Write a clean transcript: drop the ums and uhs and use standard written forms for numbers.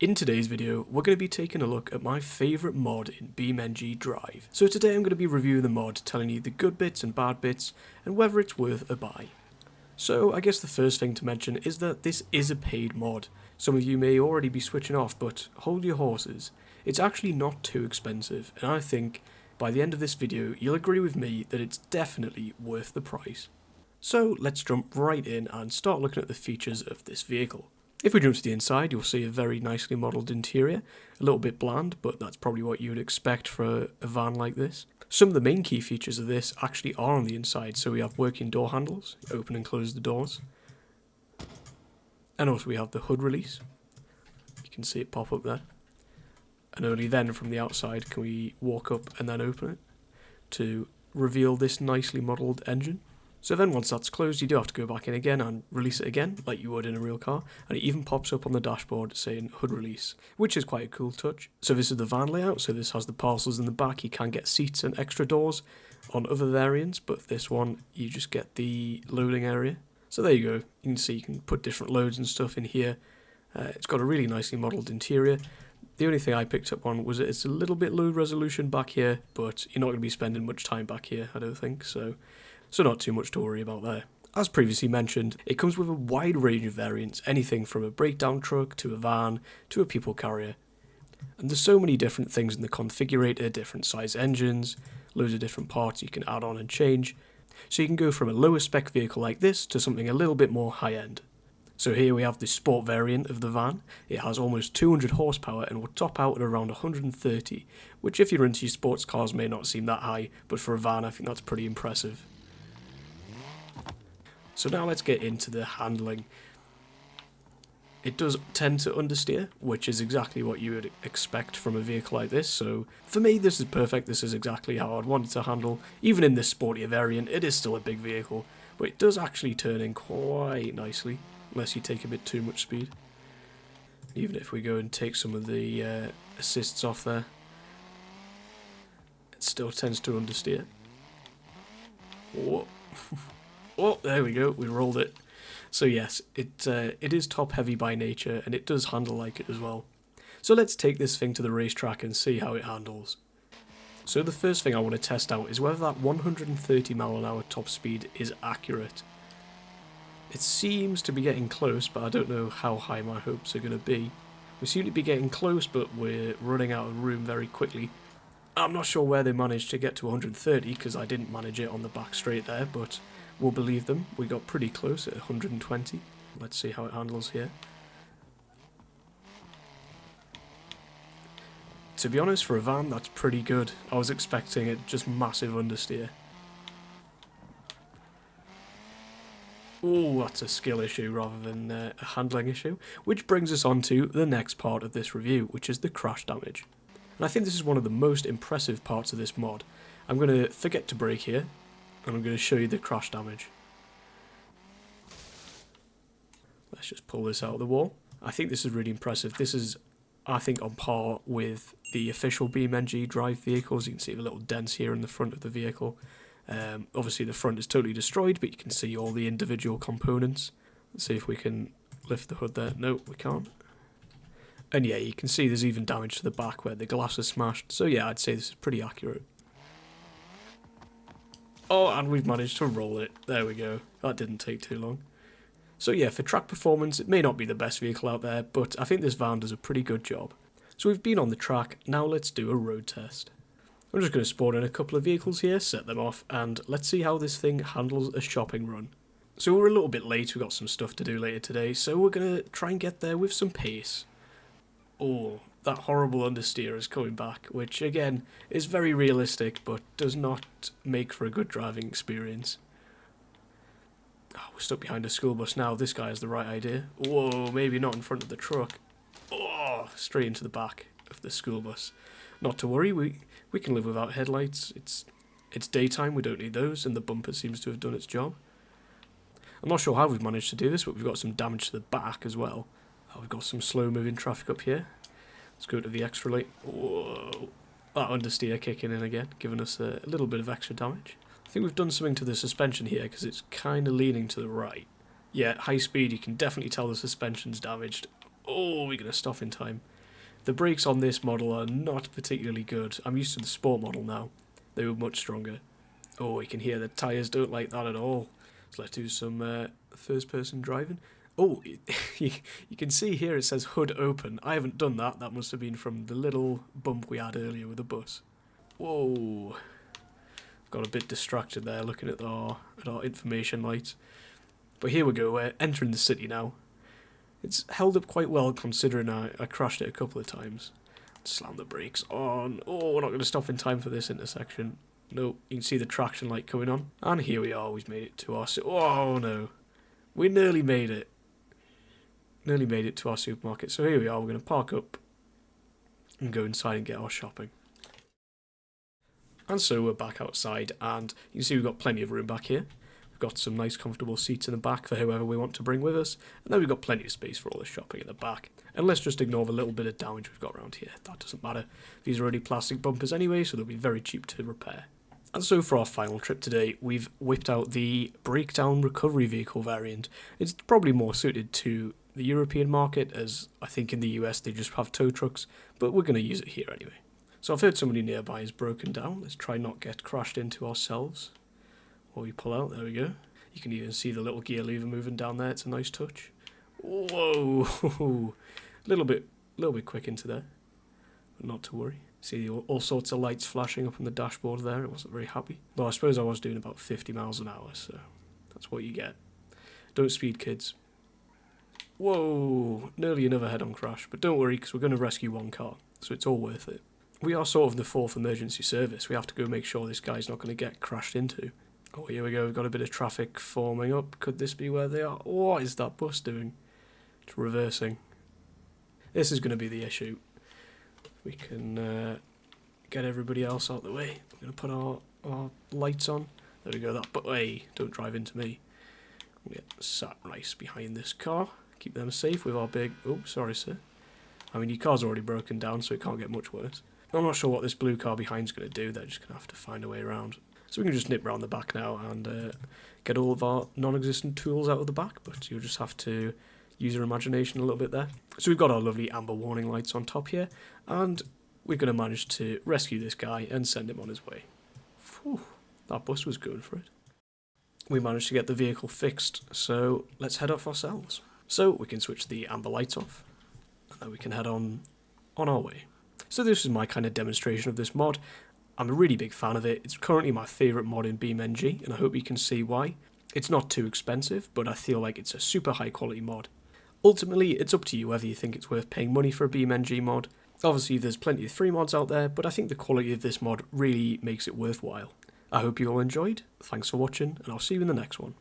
In today's video, we're going to be taking a look at my favourite mod in beamng.drive. So today I'm going to be reviewing the mod, telling you the good bits and bad bits, and whether it's worth a buy. So I guess the first thing to mention is that this is a paid mod. Some of you may already be switching off, but hold your horses. It's actually not too expensive, and I think by the end of this video you'll agree with me that it's definitely worth the price. So let's jump right in and start looking at the features of this vehicle. If we jump to the inside, you'll see a very nicely modelled interior, a little bit bland, but that's probably what you would expect for a van like this. Some of the main key features of this actually are on the inside, so we have working door handles, open and close the doors, and also we have the hood release. You can see it pop up there, and only then from the outside can we walk up and then open it to reveal this nicely modelled engine. So then once that's closed, you do have to go back in again and release it again, like you would in a real car, and it even pops up on the dashboard saying hood release, which is quite a cool touch. So this is the van layout, so this has the parcels in the back, you can get seats and extra doors on other variants, but this one, you just get the loading area. So there you go, you can see you can put different loads and stuff in here. It's got a really nicely modelled interior. The only thing I picked up on was that it's a little bit low resolution back here, but you're not going to be spending much time back here, I don't think, so not too much to worry about there. As previously mentioned, it comes with a wide range of variants, anything from a breakdown truck to a van to a people carrier. And there's so many different things in the configurator, different size engines, loads of different parts you can add on and change. So you can go from a lower spec vehicle like this to something a little bit more high end. So here we have the sport variant of the van. It has almost 200 horsepower and will top out at around 130, which if you're into your sports cars may not seem that high, but for a van I think that's pretty impressive. So now let's get into the handling. It does tend to understeer, which is exactly what you would expect from a vehicle like this, so for me this is perfect. This is exactly how I'd want it to handle. Even in this sportier variant, it is still a big vehicle, but it does actually turn in quite nicely, unless you take a bit too much speed. Even if we go and take some of the assists off there, it still tends to understeer. Whoa. Oh, there we go, we rolled it. So yes, it is top heavy by nature, and it does handle like it as well. So let's take this thing to the racetrack and see how it handles. So the first thing I want to test out is whether that 130 mph top speed is accurate. It seems to be getting close, but I don't know how high my hopes are going to be. We seem to be getting close, but we're running out of room very quickly. I'm not sure where they managed to get to 130, because I didn't manage it on the back straight there, but we'll believe them. We got pretty close at 120. Let's see how it handles here. To be honest, for a van, that's pretty good. I was expecting it just massive understeer. Oh, that's a skill issue rather than a handling issue. Which brings us on to the next part of this review, which is the crash damage. And I think this is one of the most impressive parts of this mod. I'm going to forget to brake here, and I'm going to show you the crash damage. Let's just pull this out of the wall. I think this is really impressive. This is, I think, on par with the official beamng.drive vehicles. You can see the little dents here in the front of the vehicle. Obviously the front is totally destroyed, but you can see all the individual components. Let's see if we can lift the hood there. No, we can't. And yeah, you can see there's even damage to the back where the glass is smashed. So yeah, I'd say this is pretty accurate. Oh, and we've managed to roll it. There we go. That didn't take too long. So yeah, for track performance, it may not be the best vehicle out there, but I think this van does a pretty good job. So we've been on the track, now let's do a road test. I'm just going to spawn in a couple of vehicles here, set them off, and let's see how this thing handles a shopping run. So we're a little bit late, we've got some stuff to do later today, so we're going to try and get there with some pace. Oh, that horrible understeer is coming back, which again is very realistic but does not make for a good driving experience. Oh, we're stuck behind a school bus now. This guy has the right idea. Whoa, maybe not in front of the truck. Oh, straight into the back of the school bus. Not to worry, we can live without headlights. It's daytime, we don't need those, and the bumper seems to have done its job. I'm not sure how we've managed to do this, but we've got some damage to the back as well. Oh, we've got some slow moving traffic up here. Let's go to the extra lane. Whoa, that understeer kicking in again, giving us a little bit of extra damage. I think we've done something to the suspension here because it's kind of leaning to the right. Yeah, at high speed you can definitely tell the suspension's damaged. Oh, we're going to stop in time. The brakes on this model are not particularly good. I'm used to the sport model now. They were much stronger. Oh, you can hear the tyres don't like that at all. So let's do some first-person driving. Oh, you can see here it says hood open. I haven't done that. That must have been from the little bump we had earlier with the bus. Whoa. Got a bit distracted there looking at our information lights. But here we go. We're entering the city now. It's held up quite well considering I crashed it a couple of times. Slam the brakes on. Oh, we're not going to stop in time for this intersection. No, you can see the traction light coming on. And here we are. We've made it to our... Oh, no. We nearly made it. Nearly made it to our supermarket. So here we are. We're going to park up and go inside and get our shopping. And so we're back outside, and you can see we've got plenty of room back here. We've got some nice comfortable seats in the back for whoever we want to bring with us, and then we've got plenty of space for all the shopping at the back. And let's just ignore the little bit of damage we've got around here. That doesn't matter. These are already plastic bumpers anyway, so they'll be very cheap to repair. And so for our final trip today, we've whipped out the breakdown recovery vehicle variant. It's probably more suited to the European market, as I think in the US they just have tow trucks, but we're going to use it here anyway. So I've heard somebody nearby is broken down. Let's try not get crashed into ourselves. While we pull out, there we go. You can even see the little gear lever moving down there. It's a nice touch. Whoa! a little bit quick into there, but not to worry. See all sorts of lights flashing up on the dashboard there. It wasn't very happy. Well, I suppose I was doing about 50 miles an hour, so that's what you get. Don't speed, kids. Whoa! Nearly another head-on crash, but don't worry, because we're going to rescue one car, so it's all worth it. We are sort of the fourth emergency service. We have to go make sure this guy's not going to get crashed into. Oh, here we go. We've got a bit of traffic forming up. Could this be where they are? What is that bus doing? It's reversing. This is going to be the issue. We can get everybody else out of the way. I'm going to put our lights on. There we go. But hey, don't drive into me. We'll get sat right behind this car. Keep them safe with our big... Oh, sorry, sir. I mean, your car's already broken down, so it can't get much worse. I'm not sure what this blue car behind's going to do. They're just going to have to find a way around. So we can just nip round the back now and get all of our non-existent tools out of the back, but you'll just have to use your imagination a little bit there. So we've got our lovely amber warning lights on top here, and we're going to manage to rescue this guy and send him on his way. Whew, that bus was going for it. We managed to get the vehicle fixed, so let's head off ourselves. So we can switch the amber lights off, and then we can head on our way. So this is my kind of demonstration of this mod. I'm a really big fan of it. It's currently my favourite mod in beamng, and I hope you can see why. It's not too expensive, but I feel like it's a super high quality mod. Ultimately, it's up to you whether you think it's worth paying money for a beamng mod. Obviously, there's plenty of free mods out there, but I think the quality of this mod really makes it worthwhile. I hope you all enjoyed. Thanks for watching, and I'll see you in the next one.